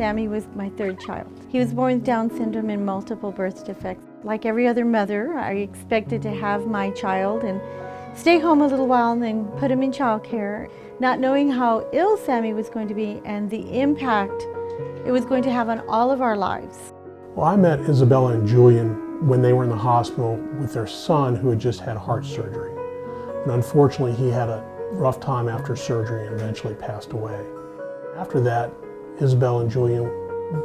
Sammy was my third child. He was born with Down syndrome and multiple birth defects. Like every other mother, I expected to have my child and stay home a little while and then put him in childcare, not knowing how ill Sammy was going to be and the impact it was going to have on all of our lives. Well, I met Isabella and Julian when they were in the hospital with their son who had just had heart surgery. And unfortunately, he had a rough time after surgery and eventually passed away. After that, Isabella and Julian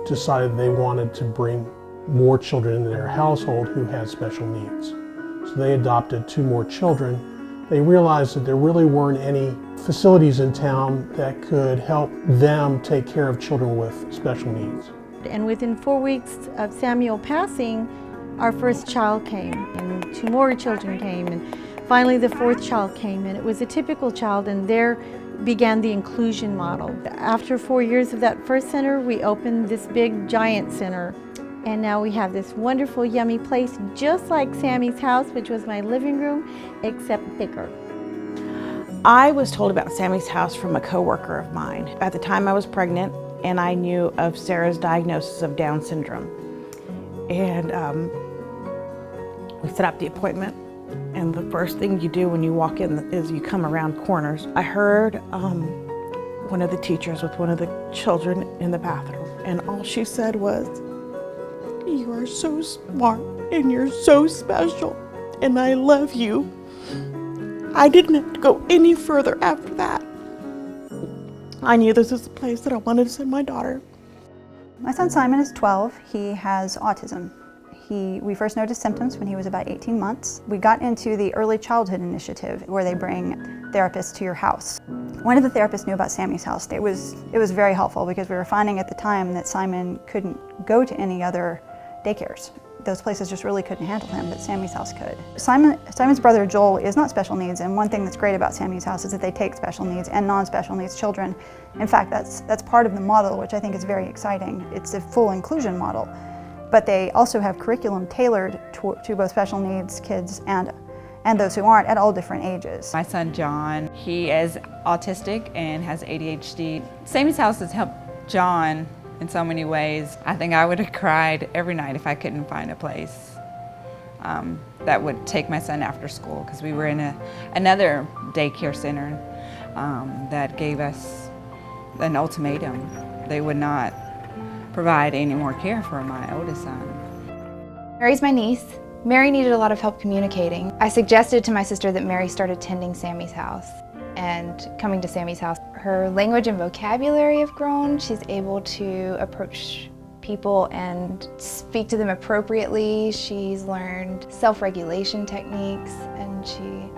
decided they wanted to bring more children into their household who had special needs. So they adopted 2 more children. They realized that there really weren't any facilities in town that could help them take care of children with special needs. And within 4 weeks of Samuel passing, our first child came, and 2 more children came, and finally the 4th child came, and it was a typical child, and there began the inclusion model. After 4 years of that first center, we opened this big giant center, and now we have this wonderful, yummy place, just like Sammy's house, which was my living room, except bigger. I was told about Sammy's house from a coworker of mine. At the time I was pregnant, and I knew of Sarah's diagnosis of Down syndrome. And we set up the appointment, and the first thing you do when you walk in is you come around corners. I heard one of the teachers with one of the children in the bathroom, and all she said was, "You are so smart, and you're so special, and I love you." I didn't have to go any further after that. I knew this was a place that I wanted to send my daughter. My son Simon is 12. He has autism. We first noticed symptoms when he was about 18 months. We got into the Early Childhood Initiative where they bring therapists to your house. One of the therapists knew about Sammy's house. It was very helpful because we were finding at the time that Simon couldn't go to any other daycares. Those places just really couldn't handle him, but Sammy's house could. Simon's brother Joel is not special needs, and one thing that's great about Sammy's house is that they take special needs and non-special needs children. In fact, that's part of the model, which I think is very exciting. It's a full inclusion model, but they also have curriculum tailored to both special needs kids and those who aren't at all different ages. My son John, he is autistic and has ADHD. Sammy's house has helped John in so many ways. I think I would have cried every night if I couldn't find a place that would take my son after school, because we were in another daycare center that gave us an ultimatum. They would not provide any more care for my oldest son. Mary's my niece. Mary needed a lot of help communicating. I suggested to my sister that Mary start attending Sammy's house and coming to Sammy's house. Her language and vocabulary have grown. She's able to approach people and speak to them appropriately. She's learned self-regulation techniques, and she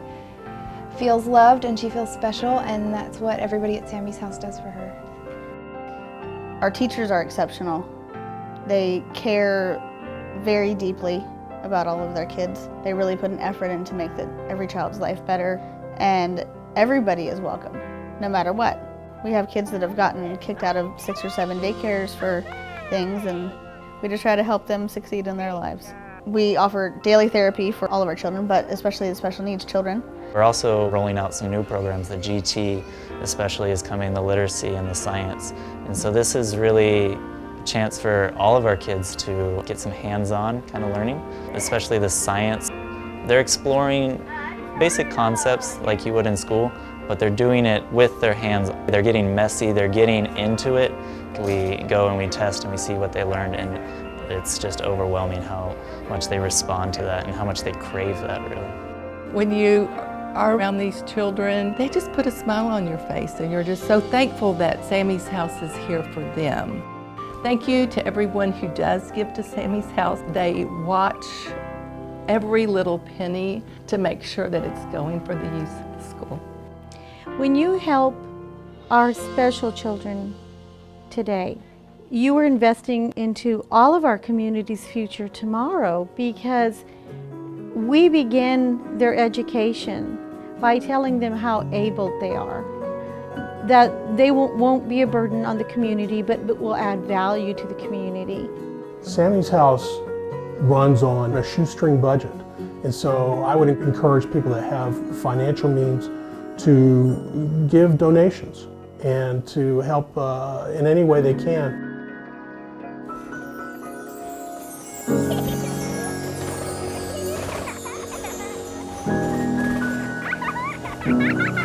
feels loved and she feels special, and that's what everybody at Sammy's house does for her. Our teachers are exceptional. They care very deeply about all of their kids. They really put an effort in to make every child's life better, and everybody is welcome, no matter what. We have kids that have gotten kicked out of 6 or 7 daycares for things, and we just try to help them succeed in their lives. We offer daily therapy for all of our children, but especially the special needs children. We're also rolling out some new programs. The GT especially is coming, the literacy and the science. And so this is really a chance for all of our kids to get some hands-on kind of learning, especially the science. They're exploring basic concepts like you would in school, but they're doing it with their hands. They're getting messy, they're getting into it. We go and we test and we see what they learned, and it's just overwhelming how much they respond to that and how much they crave that, really. When you are around these children, they just put a smile on your face, and you're just so thankful that Sammy's house is here for them. Thank you to everyone who does give to Sammy's house. They watch every little penny to make sure that it's going for the use of the school. When you help our special children today, you are investing into all of our community's future tomorrow, because we begin their education by telling them how able they are, that they won't be a burden on the community, but will add value to the community. Sammy's house runs on a shoestring budget, and so I would encourage people that have financial means to give donations and to help in any way they can. Bye.